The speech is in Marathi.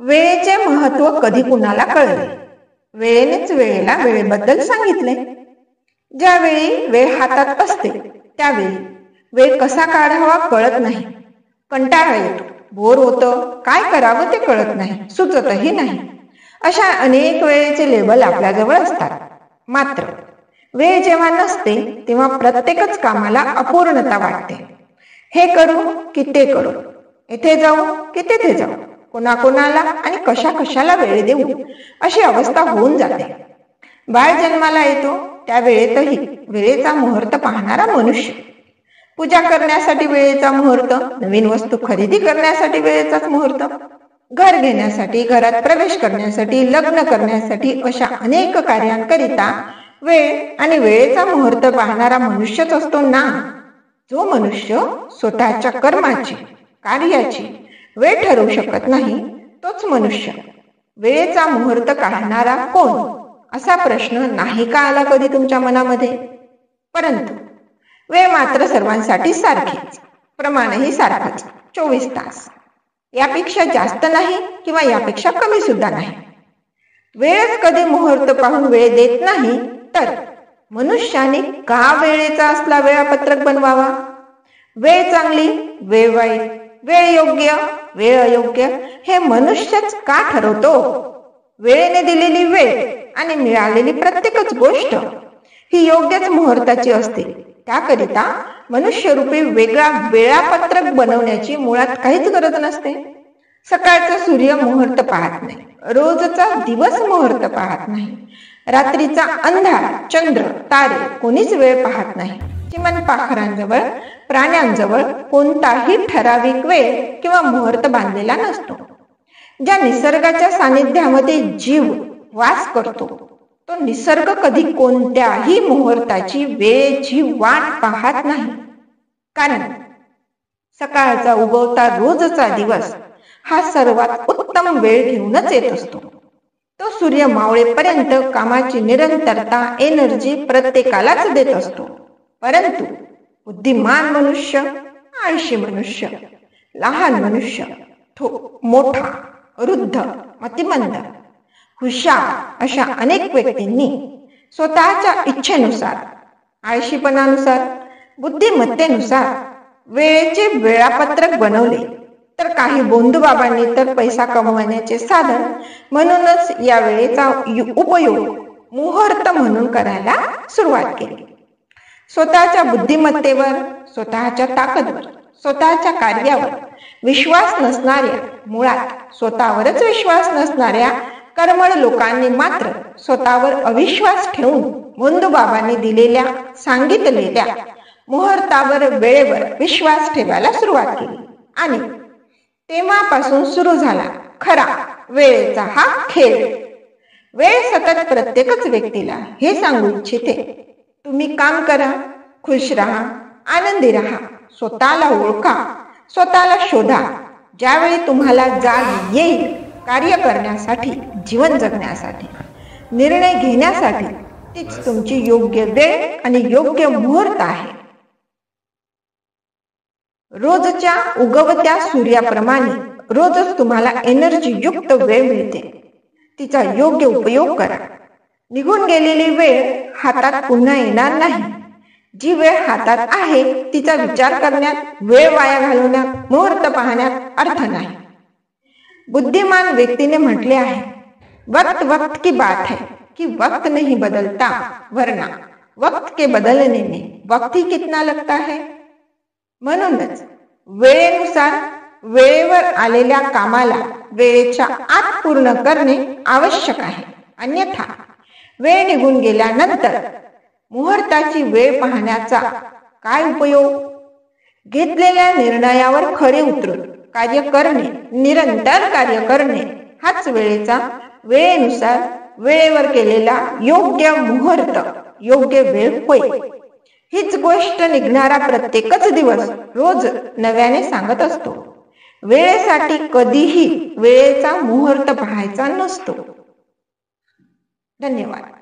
वेळेचे महत्त्व कधी कुणाला कळले? वेळेनेच वेळेला वेळेबद्दल सांगितले. ज्यावेळी वेळ हातात असते त्यावेळी वेळ कसा काढावा कळत नाही. कंटाळा येतो, बोर होतं, काय करावं ते कळत नाही, सुचतही नाही. अशा अनेक वेळेचे लेबल आपल्याजवळ असतात. मात्र वेळ जेव्हा नसते तेव्हा प्रत्येकच कामाला अपूर्णता वाटते. हे करू की ते करू, इथे जाऊ की तिथे जाऊ, कोणाकोणाला आणि कशा कशाला वेळ देऊ, अशी अवस्था होऊन जाते. बाळ जन्माला येतो त्या वेळेतही वेळेचा मुहूर्त पाहणारा मनुष्य, पूजा करण्यासाठी वेळेचा मुहूर्त, नवीन वस्तू खरेदी करण्यासाठी वेळेचाच मुहूर्त, घर घेण्यासाठी, घरात प्रवेश करण्यासाठी, लग्न करण्यासाठी, अशा अनेक कार्यांकरिता वेळ आणि वेळेचा मुहूर्त पाहणारा मनुष्यच असतो ना. जो मनुष्य स्वतःच्या कर्माची, कार्याची वेळ ठरवू शकत नाही तोच मनुष्य. वेळेचा मुहूर्त काढणारा कोण, असा प्रश्न नाही का आला कधी तुमच्या मनामध्ये? परंतु वेळ मात्र सर्वांसाठी सारखीच, प्रमाणही सारखंच, 24 तास. यापेक्षा जास्त नाही किंवा यापेक्षा कमी सुद्धा नाही. वेळच कधी मुहूर्त पाहून वेळ देत नाही तर मनुष्याने का वेळेचा असला वेळापत्रक बनवावा? वेळ चांगली, वेळ वाईट, वेळ योग्य, वेळ अयोग्य, हे मनुष्यच का ठरवतो? वेळेने दिलेली वेळ आणि मिळालेली प्रत्येकच गोष्ट ही योग्यच मुहूर्ताची असते. त्याकरिता मनुष्यरूपी वेगळा वेळापत्रक बनवण्याची मुळात काहीच गरज नसते. सकाळचा सूर्य मुहूर्त पाहत नाही, रोजचा दिवस मुहूर्त पाहत नाही, रात्रीचा अंधार, चंद्र, तारे कोणीच वेळ पाहत नाही. किमान पाखरांजवळ, प्राण्यांजवळ कोणताही ठराविक वेळ किंवा मुहूर्त बांधलेला नसतो. ज्या निसर्गाच्या सानिध्यामध्ये जीव वास करतो तो निसर्ग कधी कोणत्याही मुहूर्ताची, वेळेची वाट पाहत नाही. कारण सकाळचा उगवता रोजचा दिवस हा सर्वात उत्तम वेळ घेऊनच येत असतो. तो सूर्य मावळेपर्यंत कामाची निरंतरता, एनर्जी प्रत्येकालाच देत असतो. परंतु बुद्धिमान मनुष्य, आळशी मनुष्य, लहान मनुष्य, मोठा, वृद्ध, मतिमंद, हुशार, अशा अनेक व्यक्तींनी स्वतःच्या इच्छेनुसार, आळशीपणानुसार, बुद्धिमत्तेनुसार वेळेचे वेळापत्रक बनवले. तर काही बोंधूबाबांनी तर पैसा कमवण्याचे साधन म्हणूनच या वेळेचा उपयोग मुहूर्त म्हणून करायला सुरुवात केली. स्वतःच्या बुद्धिमत्तेवर, स्वतःच्या ताकदवर, स्वतःच्या कार्यावर विश्वास नसणाऱ्या, मुळात स्वतःवरच विश्वास नसणाऱ्या कर्मळ लोकांनी मात्र स्वतःवर अविश्वास ठेवून बोंधूबाबांनी दिलेल्या, सांगितलेल्या मुहूर्तावर, वेळेवर विश्वास ठेवायला सुरुवात केली. आणि तेव्हापासून सुरू झाला खरा वेळेचा हा खेळ. वेळ सतत प्रत्येकच व्यक्तीला हे सांगू इच्छिते, तुम्ही काम करा, खुश राहा, आनंदी राहा, स्वतःला ओळखा, स्वतःला शोधा. ज्यावेळी तुम्हाला जाग येईल कार्य करण्यासाठी, जीवन जगण्यासाठी, निर्णय घेण्यासाठी, तीच तुमची योग्य वेळ आणि योग्य मुहूर्त आहे. रोजच्या उगवत्या सूर्याप्रमाणे रोजच तुम्हाला एनर्जी युक्त वेळ मिळते. तिचा योग्य उपयोग करा. निघून गेलेली वेळ हातात पुन्हा येणार नाही. जी वेळ हातात आहे तिचा विचार करण्यात, वेळ वाया घालवण्यात, मुहूर्त पाहण्यात अर्थ नाही. बुद्धिमान व्यक्तीने म्हटले आहे, वक्त वक्त की बात है कि वक्त नहीं बदलता, वरना वक्त के बदलने में वक्त ही कितना लगता है. म्हणूनच वेळेनुसार, वेळेवर आलेल्या कामाला वेळेच्या आत पूर्ण करणे आवश्यक आहे. अन्यथा वेळ निघून गेल्यानंतर मुहूर्ताची वेळ पाहण्याचा काय उपयोग? घेतलेल्या निर्णयावर खरे उतरून कार्य करणे, निरंतर कार्य करणे, हाच वेळेचा, वेळेनुसार, वेळेवर केलेला योग्य मुहूर्त, योग्य वेळ होय. हीच गोष्ट निघणारा प्रत्येकच दिवस रोज नव्याने सांगत असतो. वेळेसाठी कधीही वेळेचा मुहूर्त पाहायचा नसतो. धन्यवाद.